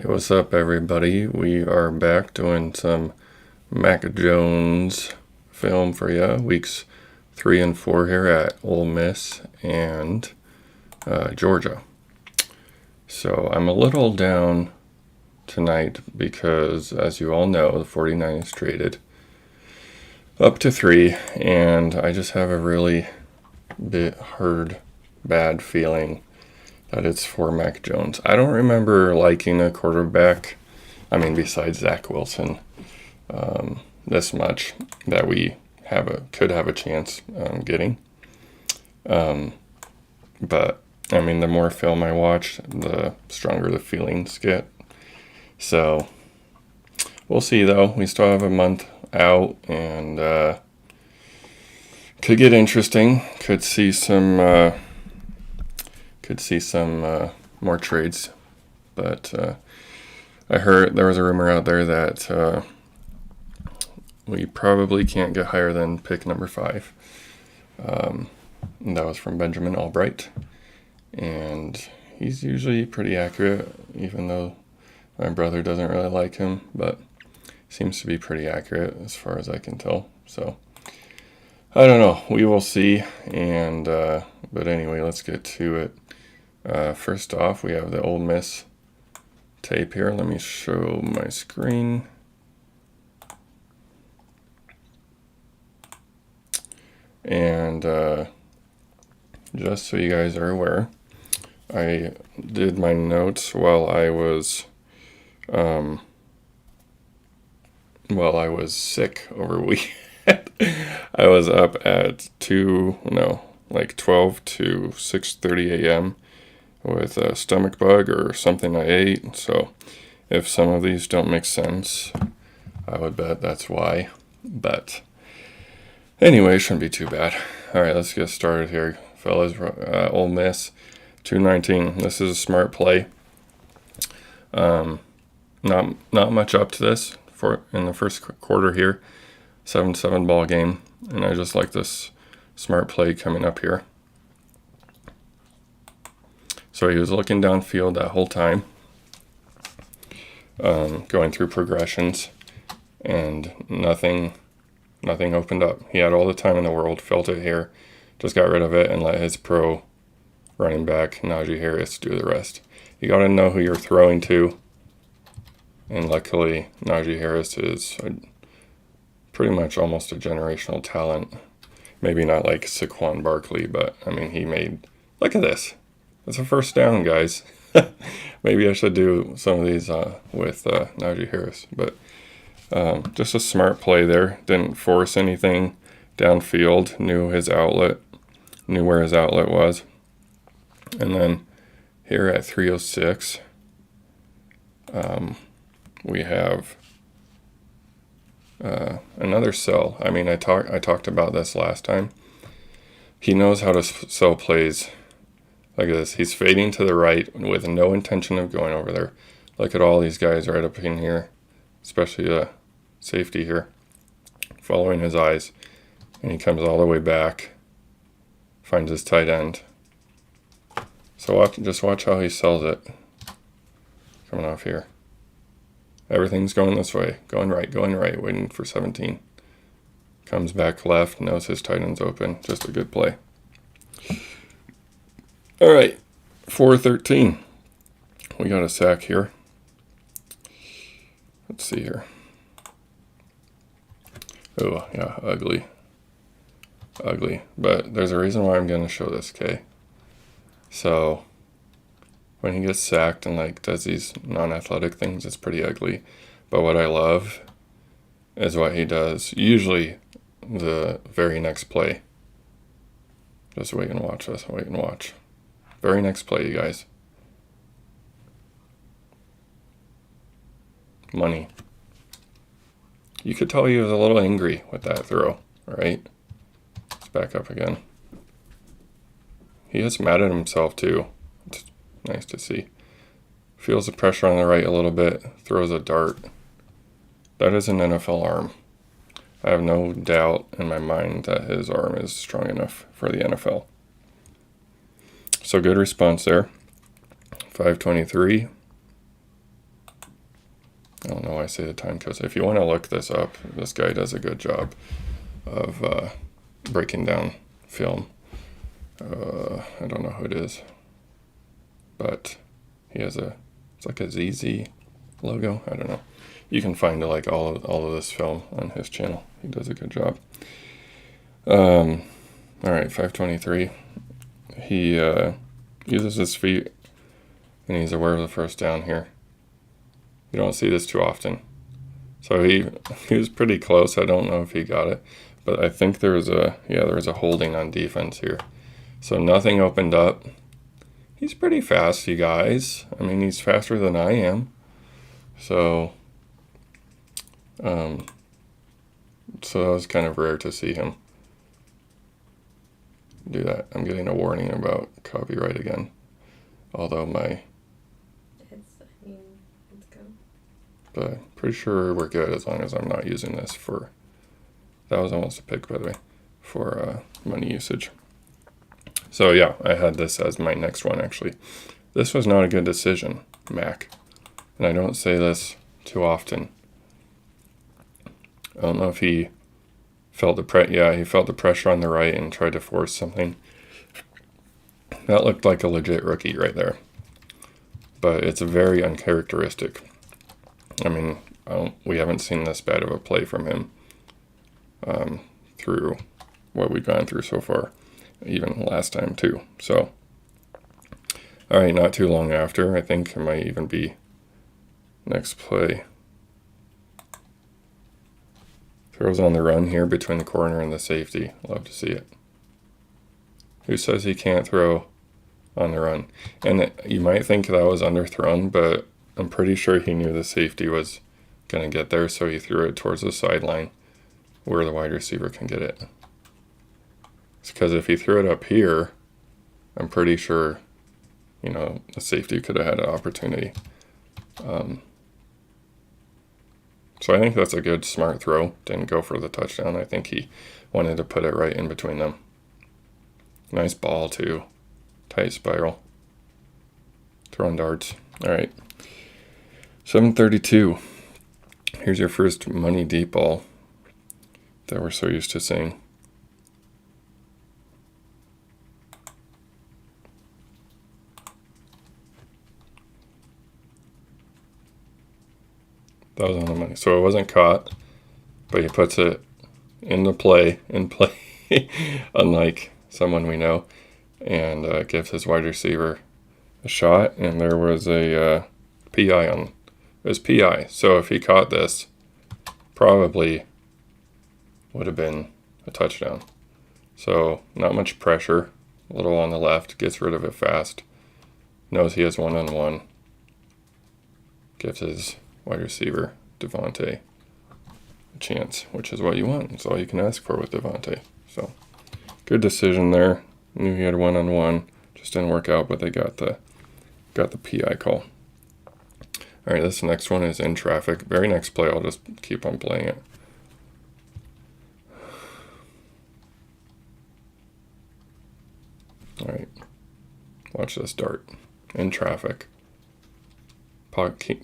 Hey, what's up, everybody? We are back doing some Mac Jones film for you. Weeks 3 and 4 here at Ole Miss and Georgia. So I'm a little down tonight because, as you all know, the 49ers traded up to 3, and I just have a really bad feeling that it's for Mac Jones. I don't remember liking a quarterback, besides Zach Wilson, this much that we could have a chance getting. But the more film I watch, the stronger the feelings get. So we'll see, though. We still have a month out, and could get interesting. Could see some more trades, but I heard there was a rumor out there that we probably can't get higher than pick number 5. And that was from Benjamin Albright, and he's usually pretty accurate, even though my brother doesn't really like him, but seems to be pretty accurate as far as I can tell. So I don't know. We will see. And but anyway, let's get to it. First off, we have the Ole Miss tape here. Let me show my screen. And just so you guys are aware, I did my notes while I was sick over weekend. I was up at 12 to 6:30 a.m. with a stomach bug or something I ate. So if some of these don't make sense, I would bet that's why. But anyway, it shouldn't be too bad. All right, let's get started here, fellas. Ole Miss 219. This is a smart play. Not much up to this in the first quarter here. 7-7 ball game, and I just like this smart play coming up here. So he was looking downfield that whole time, going through progressions, and nothing opened up. He had all the time in the world, felt it here, just got rid of it and let his pro running back, Najee Harris, do the rest. You got to know who you're throwing to, and luckily Najee Harris is pretty much almost a generational talent. Maybe not like Saquon Barkley, but he made, look at this. It's a first down, guys. Maybe I should do some of these with Najee Harris, but just a smart play there. Didn't force anything downfield, knew where his outlet was. And then here at 3:06, we have another sell. I talked about this last time. He knows how to sell plays like this. He's fading to the right with no intention of going over there. Look at all these guys right up in here, especially the safety here, following his eyes, and he comes all the way back, finds his tight end. So just watch how he sells it. Coming off here. Everything's going this way, going right, waiting for 17. Comes back left, knows his tight end's open. Just a good play. All right, 4-13. We got a sack here. Let's see here. Oh, yeah, ugly. But there's a reason why I'm going to show this, okay? So when he gets sacked and does these non-athletic things, it's pretty ugly. But what I love is what he does, usually the very next play. Just wait and watch this, Very next play, you guys. Money. You could tell he was a little angry with that throw, right? Let's back up again. He is mad at himself too. It's nice to see. Feels the pressure on the right a little bit. Throws a dart. That is an NFL arm. I have no doubt in my mind that his arm is strong enough for the NFL. So good response there. 5:23. I don't know why I say the time code. If you want to look this up, this guy does a good job of breaking down film. I don't know who it is, but he has it's like a ZZ logo. I don't know. You can find like all of this film on his channel. He does a good job. All right, 523. He uses his feet, and he's aware of the first down here. You don't see this too often. So he was pretty close. I don't know if he got it, but I think there was a holding on defense here. So nothing opened up. He's pretty fast, you guys. I mean, he's faster than I am. So that was kind of rare to see him do that. I'm getting a warning about copyright again. Although it's good. But pretty sure we're good as long as I'm not using this for, that was almost a pick, by the way, for money usage. So yeah, I had this as my next one, actually. This was not a good decision, Mac. And I don't say this too often. I don't know if he felt he felt the pressure on the right and tried to force something. That looked like a legit rookie right there. But it's very uncharacteristic. I mean, we haven't seen this bad of a play from him through what we've gone through so far, even last time too. So, all right, not too long after, I think it might even be next play. Throws on the run here between the corner and the safety. Love to see it. Who says he can't throw on the run? And you might think that was underthrown, but I'm pretty sure he knew the safety was going to get there, so he threw it towards the sideline where the wide receiver can get it. It's because if he threw it up here, I'm pretty sure, the safety could have had an opportunity. So I think that's a good, smart throw. Didn't go for the touchdown. I think he wanted to put it right in between them. Nice ball, too. Tight spiral. Throwing darts. All right. 732. Here's your first money deep ball that we're so used to seeing. That was on the money. So it wasn't caught, but he puts it in play, unlike someone we know, and gives his wide receiver a shot. And there was a PI on. It was PI. So if he caught this, probably would have been a touchdown. So not much pressure. A little on the left. Gets rid of it fast. Knows he has one-on-one. Gives his wide receiver, Devontae, a chance, which is what you want. It's all you can ask for with Devontae. So, good decision there. Knew he had one-on-one. Just didn't work out, but they got the PI call. All right, this next one is in traffic. Very next play, I'll just keep on playing it. All right, watch this dart. In traffic.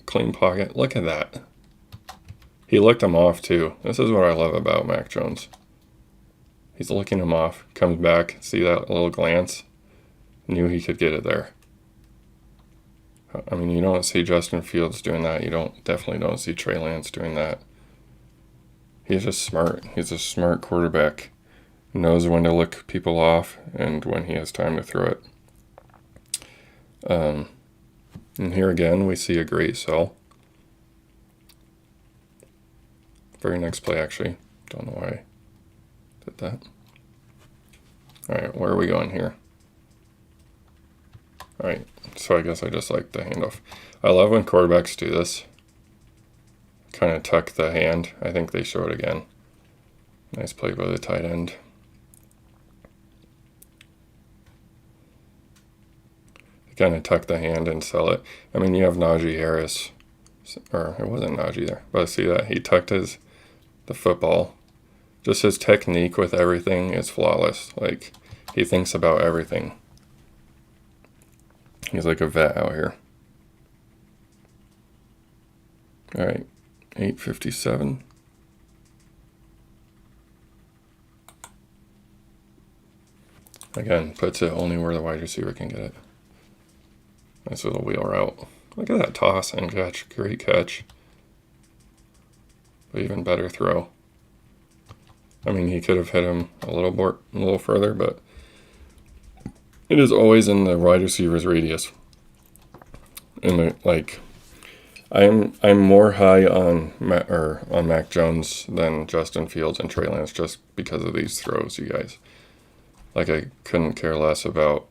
Clean pocket. Look at that. He looked him off too. This is what I love about Mac Jones. He's looking him off. Comes back. See that little glance? Knew he could get it there. I mean, you don't see Justin Fields doing that. You definitely don't see Trey Lance doing that. He's just smart. He's a smart quarterback. Knows when to look people off and when he has time to throw it. And here again, we see a great sell. Very next play, actually. Don't know why I did that. All right, where are we going here? All right, so I guess I just like the handoff. I love when quarterbacks do this. Kind of tuck the hand. I think they show it again. Nice play by the tight end. Kind of tuck the hand and sell it. I mean, you have Najee Harris, or it wasn't Najee there, but see that he tucked the football. Just his technique with everything is flawless. Like, he thinks about everything. He's like a vet out here. All right, 857. Again, puts it only where the wide receiver can get it. Nice little wheel route. Look at that toss and catch. Great catch. But even better throw. I mean, he could have hit him a little further, but it is always in the wide receiver's radius. And I'm more high on Mac Jones than Justin Fields and Trey Lance just because of these throws, you guys. Like, I couldn't care less about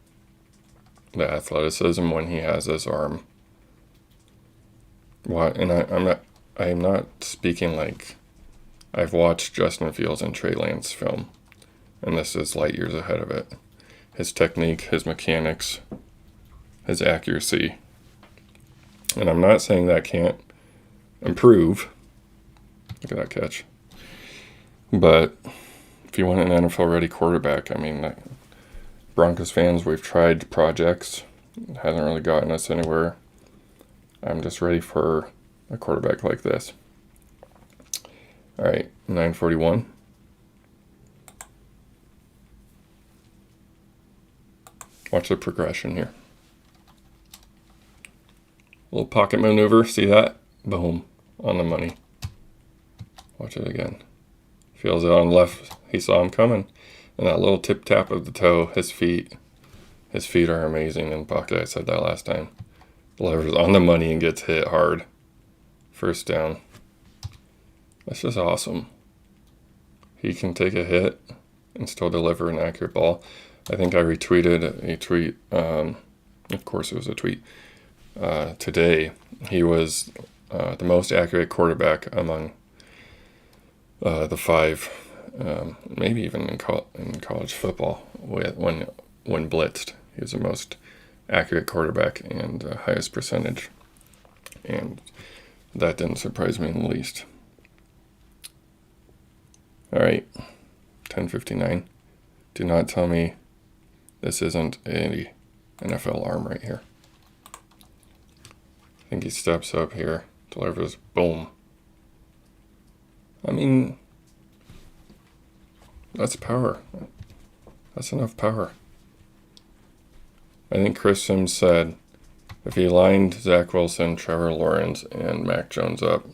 the athleticism when he has his arm. And I'm not speaking like I've watched Justin Fields and Trey Lance film, and this is light years ahead of it. His technique, his mechanics, his accuracy. And I'm not saying that can't improve. Look at that catch. But if you want an NFL-ready quarterback, I mean, Broncos fans, we've tried projects. It hasn't really gotten us anywhere. I'm just ready for a quarterback like this. All right, 941. Watch the progression here. Little pocket maneuver, see that? Boom, on the money. Watch it again. Feels it on left. He saw him coming. And that little tip tap of the toe, his feet are amazing in pocket. I said that last time. Delivers on the money and gets hit hard. First down. That's just awesome. He can take a hit and still deliver an accurate ball. I think I retweeted a tweet. Of course, it was a tweet. Today, he was the most accurate quarterback among the five, maybe even in college football. When blitzed, he was the most accurate quarterback and highest percentage, and that didn't surprise me in the least. All right, 10:59. Do not tell me this isn't a NFL arm right here. I think he steps up here, delivers, boom. I mean, that's power. That's enough power. I think Chris Sims said if he lined Zach Wilson, Trevor Lawrence, and Mac Jones up,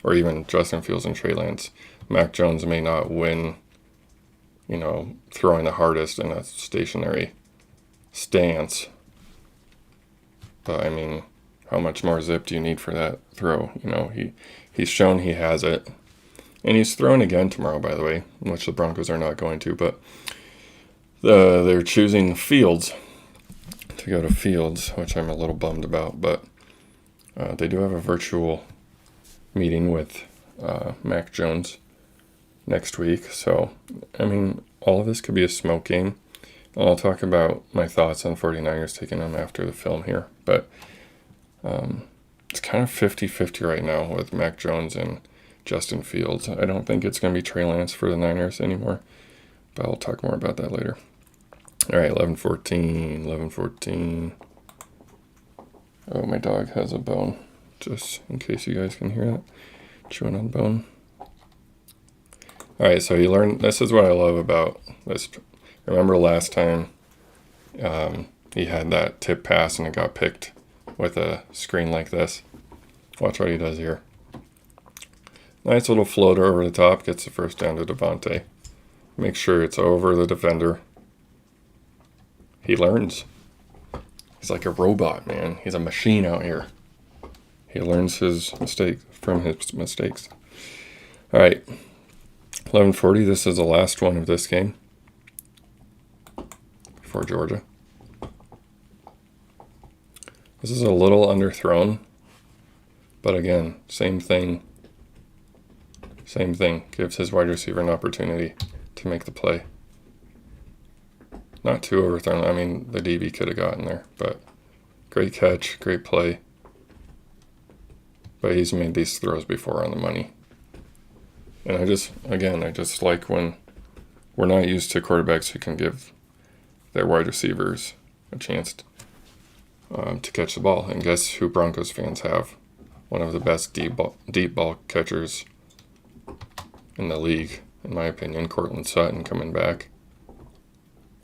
or even Justin Fields and Trey Lance, Mac Jones may not win, throwing the hardest in a stationary stance. But, I mean, how much more zip do you need for that throw? He's shown he has it. And he's throwing again tomorrow, by the way, which the Broncos are not going to. But they're choosing Fields to go to Fields, which I'm a little bummed about. But they do have a virtual meeting with Mac Jones next week. So, I mean, all of this could be a smoke game. I'll talk about my thoughts on 49ers taking them after the film here. But it's kind of 50-50 right now with Mac Jones and Justin Fields. I don't think it's going to be Trey Lance for the Niners anymore, but I'll talk more about that later. All right, 11:14. Oh, my dog has a bone, just in case you guys can hear that, chewing on bone. All right, so you learn, this is what I love about this. Remember last time he had that tip pass and it got picked with a screen like this? Watch what he does here. Nice little floater over the top, gets the first down to Devontae. Make sure it's over the defender. He learns. He's like a robot, man. He's a machine out here. He learns his mistakes. All right, 11:40. This is the last one of this game for Georgia. This is a little underthrown, but again, same thing. Same thing. Gives his wide receiver an opportunity to make the play. Not too overthrown. I mean, the DB could have gotten there, but great catch, great play. But he's made these throws before on the money. And I just like when we're not used to quarterbacks who can give their wide receivers a chance to catch the ball. And guess who Broncos fans have? one of the best deep ball catchers in the league, in my opinion. Cortland Sutton coming back.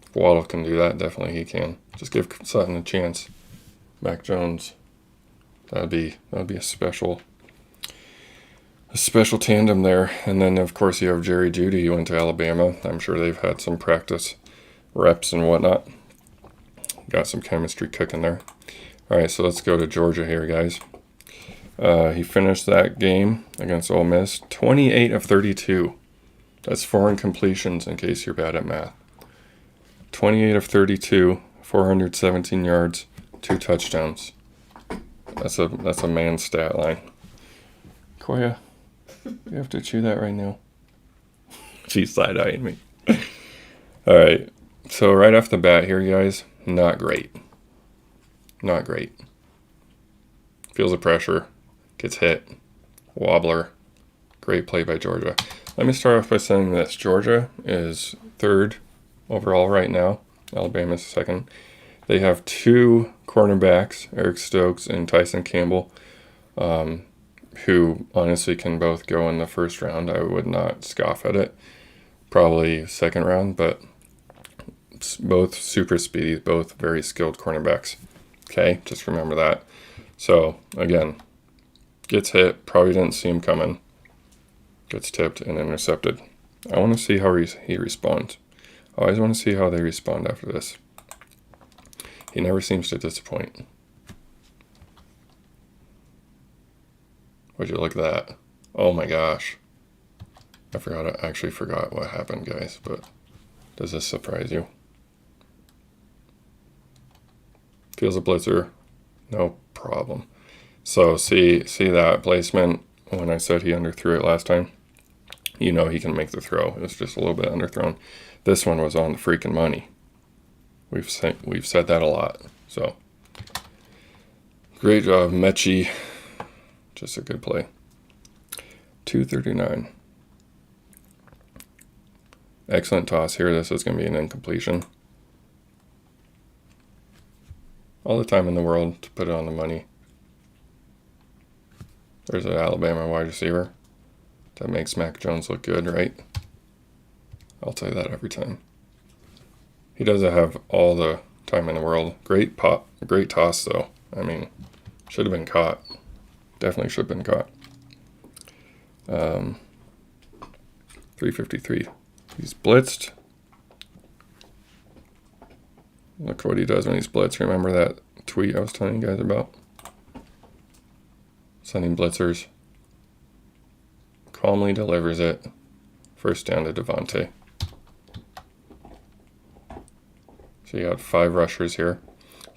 If Waddle can do that, definitely he can. Just give Sutton a chance. Mac Jones, that'd be a special tandem there. And then of course you have Jerry Jeudy. He went to Alabama. I'm sure they've had some practice reps and whatnot. Got some chemistry cooking there. All right, so let's go to Georgia here, guys. He finished that game against Ole Miss 28 of 32. That's 4 incompletions in case you're bad at math. 28 of 32, 417 yards, 2 touchdowns. That's a man's stat line. Koya, you have to chew that right now. She's side-eyeing me. All right, so right off the bat here, guys, not great. Not great. Feels the pressure. Gets hit. Wobbler. Great play by Georgia. Let me start off by saying this. Georgia is 3rd overall right now. Alabama's 2nd. They have 2 cornerbacks, Eric Stokes and Tyson Campbell, who honestly can both go in the 1st round. I would not scoff at it. Probably 2nd round, but both super speedy, both very skilled cornerbacks. Okay, just remember that. So, again, gets hit, probably didn't see him coming. Gets tipped and intercepted. I want to see how he responds. I always want to see how they respond after this. He never seems to disappoint. Would you look at that? Oh my gosh. I actually forgot what happened, guys, but does this surprise you? Feels a blitzer, no problem. So see that placement when I said he underthrew it last time? You know he can make the throw. It was just a little bit underthrown. This one was on the freaking money. We've said that a lot. So great job, Mechie. Just a good play. 239. Excellent toss here. This is going to be an incompletion. All the time in the world to put it on the money. There's an Alabama wide receiver. That makes Mac Jones look good, right? I'll tell you that every time. He doesn't have all the time in the world. Great toss, though. I mean, should have been caught. Definitely should have been caught. 353. He's blitzed. Look what he does when he's blitzed. Remember that tweet I was telling you guys about? Sending blitzers. Calmly delivers it. First down to Devontae. So you got 5 rushers here.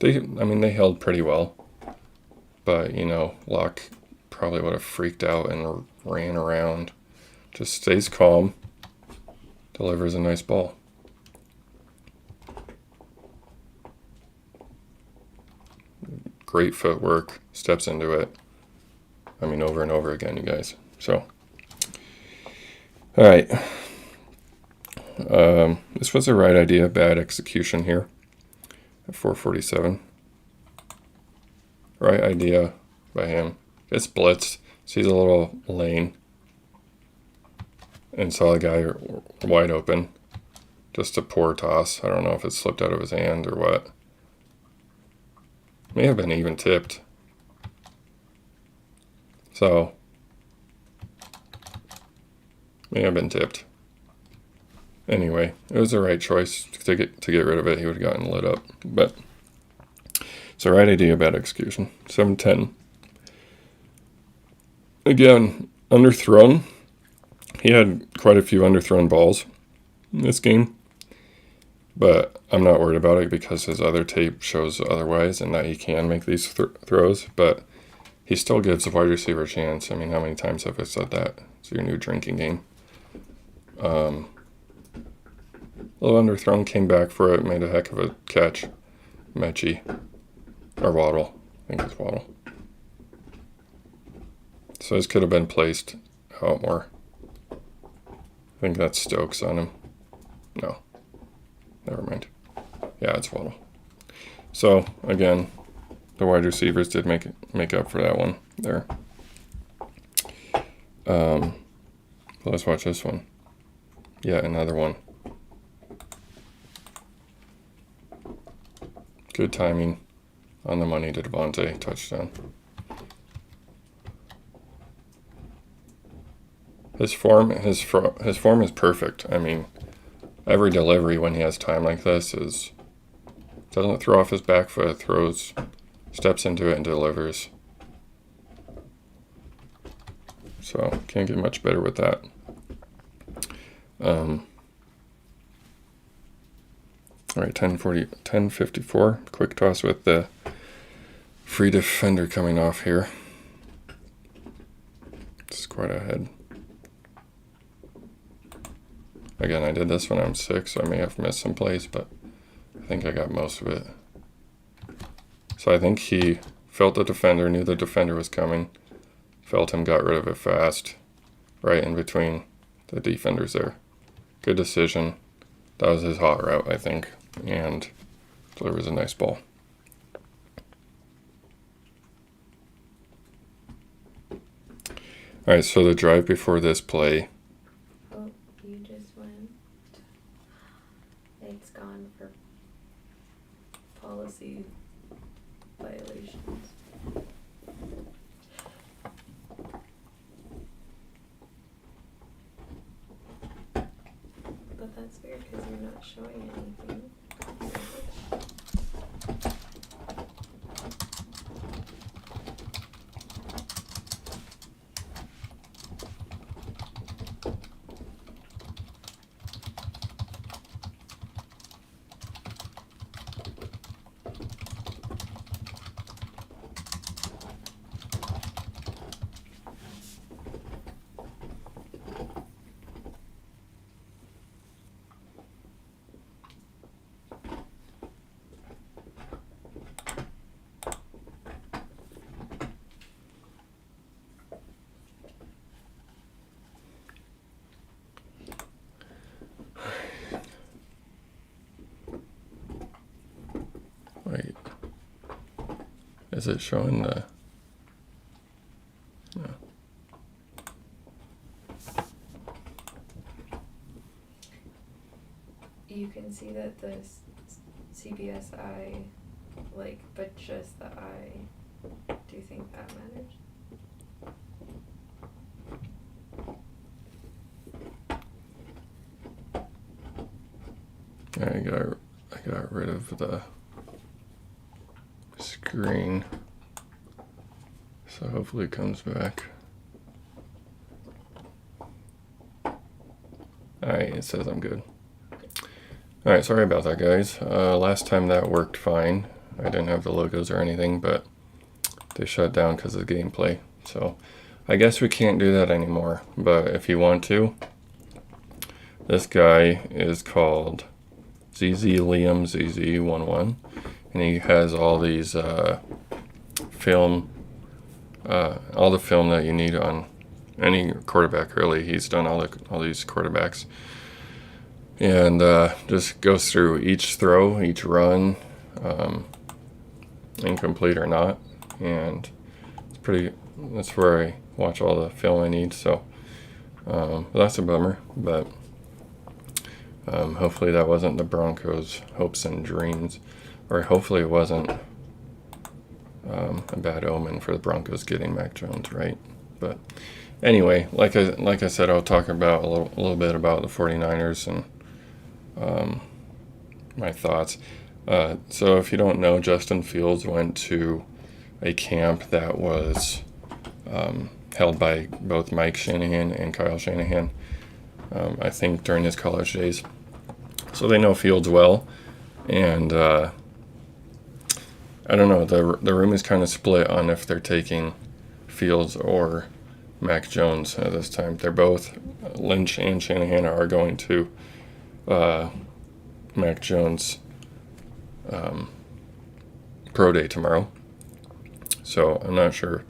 They held pretty well. But, Locke probably would have freaked out and ran around. Just stays calm. Delivers a nice ball. Great footwork. Steps into it. Over and over again, you guys. So, all right. This was the right idea. Bad execution here at 447. Right idea by him. Gets blitzed. Sees a little lane. And saw the guy wide open. Just a poor toss. I don't know if it slipped out of his hand or what. May have been even tipped. So, may have been tipped. Anyway, it was the right choice to get rid of it. He would have gotten lit up. But it's the right idea, bad execution. 7-10. Again, underthrown. He had quite a few underthrown balls in this game. But I'm not worried about it because his other tape shows otherwise and that he can make these throws. But he still gives the wide receiver a chance. How many times have I said that? It's your new drinking game. A little underthrown, came back for it, made a heck of a catch. Mechie. Or Waddle. I think it's Waddle. So this could have been placed out more. I think that's Stokes on him. No. Never mind. Yeah, it's Waddle. So, again, the wide receivers did make up for that one there. Let's watch this one. Yeah, another one. Good timing on the money to Devontae, touchdown. His form is perfect. I mean, every delivery when he has time like this doesn't throw off his back foot, steps into it and delivers. So can't get much better with that. All right, 10:54. Quick toss with the free defender coming off here. It's quite ahead. Again, I did this when I'm 6, so I may have missed some plays, but I think I got most of it. So I think he felt the defender, knew the defender was coming, felt him, got rid of it fast, right in between the defenders there. Good decision. That was his hot route, I think, and delivers a nice ball. All right, so the drive before this play. Oh, you just went. It's gone for policy violations. But that's weird because you're not showing anything. Wait, is it showing the? No. You can see that the CBS eye, but just the eye. Do you think that matters? I got rid of the screen, so hopefully it comes back. Alright, it says I'm good. Alright, sorry about that, guys. Last time that worked fine. I didn't have the logos or anything, but they shut down because of gameplay. So I guess we can't do that anymore. But if you want to, this guy is called ZZ Liam ZZ11, and he has all these film, all the film that you need on any quarterback. Really, he's done all these quarterbacks, and just goes through each throw, each run, incomplete or not, and it's pretty. That's where I watch all the film I need. So that's a bummer, but. Hopefully that wasn't the Broncos' hopes and dreams, or hopefully it wasn't a bad omen for the Broncos getting Mac Jones, right? But anyway, like I said, I'll talk about a little bit about the 49ers and my thoughts. So if you don't know, Justin Fields went to a camp that was held by both Mike Shanahan and Kyle Shanahan. I think during his college days. So they know Fields well, and I don't know, the room is kind of split on if they're taking Fields or Mac Jones at this time. They're both, Lynch and Shanahan are going to Mac Jones pro day tomorrow. So I'm not sure.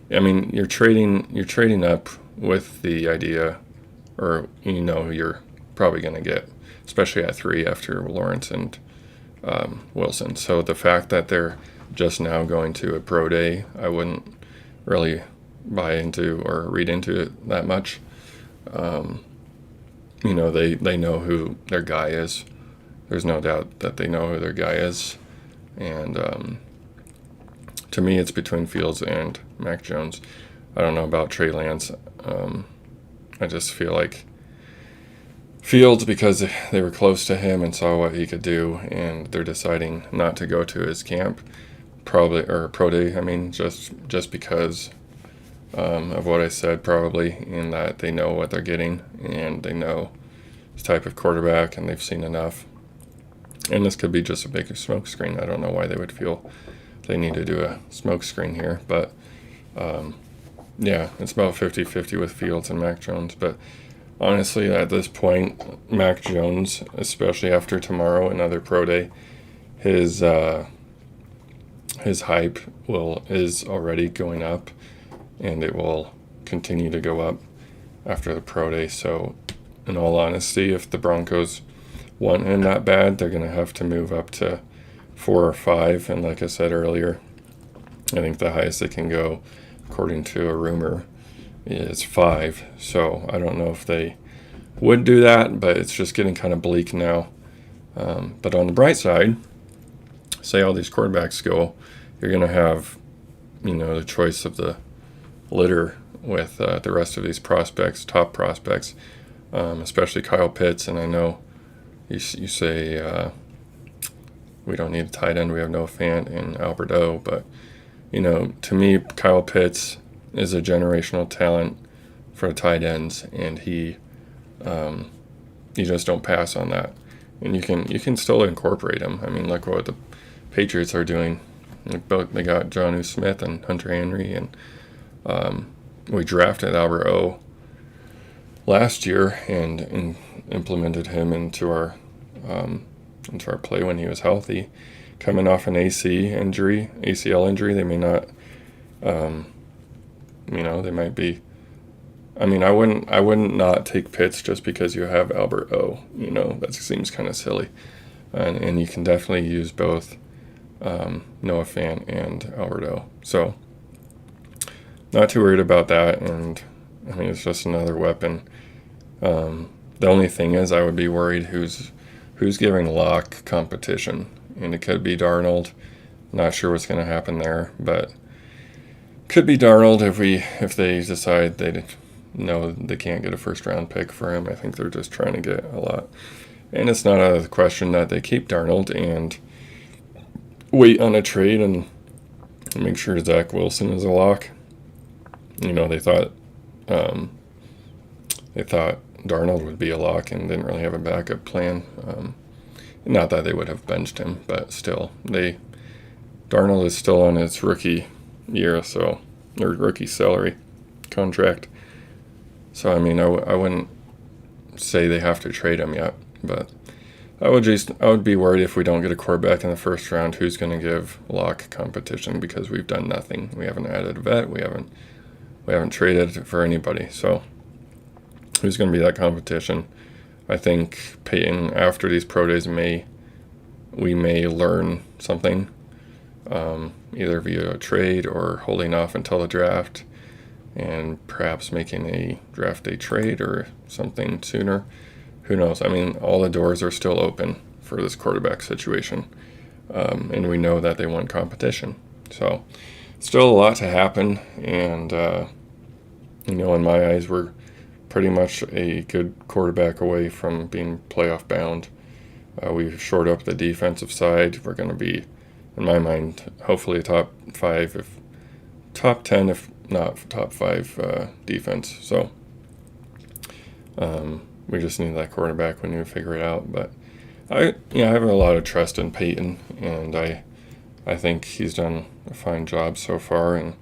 I mean, you're trading up with the idea, or you're probably going to get, especially at 3 after Lawrence and Wilson. So the fact that they're just now going to a pro day, I wouldn't really buy into or read into it that much. You know, they know who their guy is. There's no doubt that they know who their guy is. And to me, it's between Fields and Mac Jones. I don't know about Trey Lance. I just feel like Fields, because they were close to him and saw what he could do, and they're deciding not to go to his camp, probably, or pro day. I mean, just because of what I said, probably, in that they know what they're getting and they know his type of quarterback, and they've seen enough. And this could be just a big smoke screen. I don't know why they would feel they need to do a smoke screen here, but yeah, it's about 50-50 with Fields and Mac Jones. But honestly, at this point, Mac Jones, especially after tomorrow, another pro day, his hype is already going up, and it will continue to go up after the pro day. So, in all honesty, if the Broncos want him that bad, they're going to have to move up to 4 or 5. And like I said earlier, I think the highest they can go, according to a rumor, is 5. So I don't know if they would do that, but it's just getting kind of bleak now. But on the bright side, say all these quarterbacks go, you're going to have, you know, the choice of the litter with the rest of these prospects, top prospects, especially Kyle Pitts. And I know you say we don't need a tight end, we have Noah Fant and Albert O, but, you know, to me, Kyle Pitts is a generational talent for tight ends, and you just don't pass on that. And you can still incorporate him. I mean, look what the Patriots are doing. They got Jonnu Smith and Hunter Henry, and we drafted Albert O last year and implemented him into our play when he was healthy. Coming off an ACL injury, they may not, they might be. I mean, I wouldn't not take Pitts just because you have Albert O. You know, that seems kind of silly, and you can definitely use both Noah Fant and Albert O. So, not too worried about that, and I mean, it's just another weapon. The only thing is, I would be worried who's giving Locke competition, and it could be Darnold. Not sure what's going to happen there, but could be Darnold if they decide they can't get a first round pick for him. I think they're just trying to get a lot, and it's not out of the question that they keep Darnold and wait on a trade and make sure Zach Wilson is a lock. You know, they thought Darnold would be a lock and didn't really have a backup plan. Not that they would have benched him, but still, Darnold is still on his rookie year, or rookie salary contract. So I mean, I wouldn't say they have to trade him yet, but I would be worried if we don't get a quarterback in the first round, who's going to give Locke competition, because we've done nothing. We haven't added a vet. We haven't traded for anybody. So who's going to be that competition? I think Peyton, after these pro days, we may learn something, either via a trade or holding off until the draft, and perhaps making a draft day trade or something sooner. Who knows? I mean, all the doors are still open for this quarterback situation, and we know that they want competition. So still a lot to happen, and in my eyes, we're pretty much a good quarterback away from being playoff bound. We've shored up the defensive side. We're going to be, in my mind, hopefully a top 10, if not top 5 defense. So we just need that quarterback. We need to figure it out. But I have a lot of trust in Peyton, and I think he's done a fine job so far. And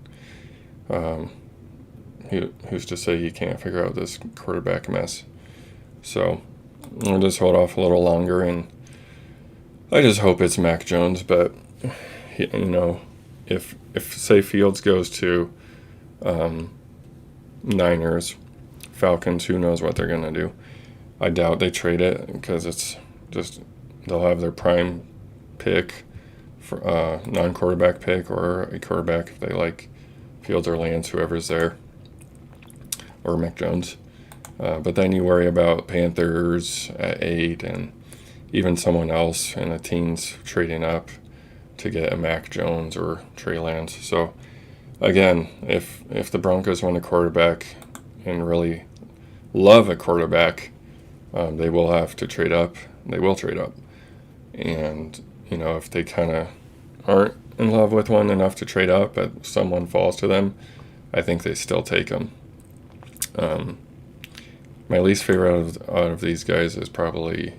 who's to say he can't figure out this quarterback mess? So we'll just hold off a little longer, and I just hope it's Mac Jones. But if say Fields goes to Niners, Falcons, who knows what they're gonna do? I doubt they trade it, because it's just they'll have their prime pick for non-quarterback pick, or a quarterback if they like Fields or Lance, whoever's there, or Mac Jones. But then you worry about Panthers at 8 and even someone else in the teens trading up to get a Mac Jones or Trey Lance. So again, if the Broncos want a quarterback and really love a quarterback, they will have to trade up. They will trade up. And, if they kind of aren't in love with one enough to trade up, but someone falls to them, I think they still take them. My least favorite out of these guys is probably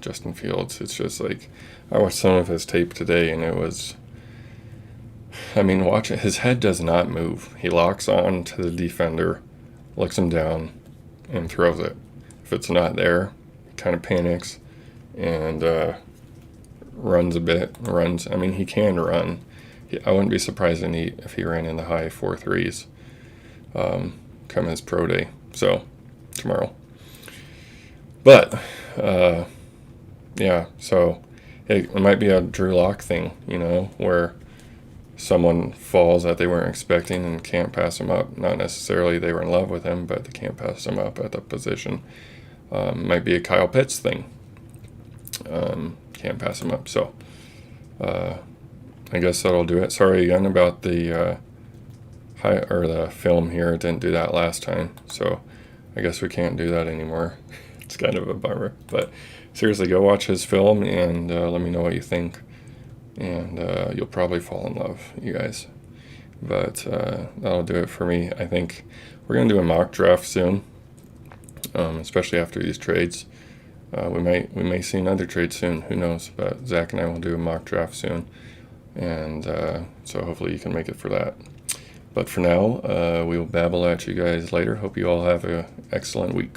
Justin Fields. It's just like, I watched some of his tape today, and it was, watch it. His head does not move. He locks on to the defender, looks him down, and throws it. If it's not there, he kind of panics and runs a bit. He can run. I wouldn't be surprised if he ran in the high 4.3s come his pro day. So, tomorrow. But, so it might be a Drew Lock thing, where someone falls that they weren't expecting and can't pass him up. Not necessarily they were in love with him, but they can't pass him up at the position. Might be a Kyle Pitts thing. Can't pass him up. So, I guess that'll do it. Sorry again about the the film here. It didn't do that last time, so I guess we can't do that anymore. It's kind of a bummer, but seriously, go watch his film and let me know what you think, and you'll probably fall in love, you guys. But that'll do it for me. I think we're gonna do a mock draft soon, especially after these trades. We may see another trade soon. Who knows? But Zach and I will do a mock draft soon, and so hopefully you can make it for that. But for now, we will babble at you guys later. Hope you all have an excellent week.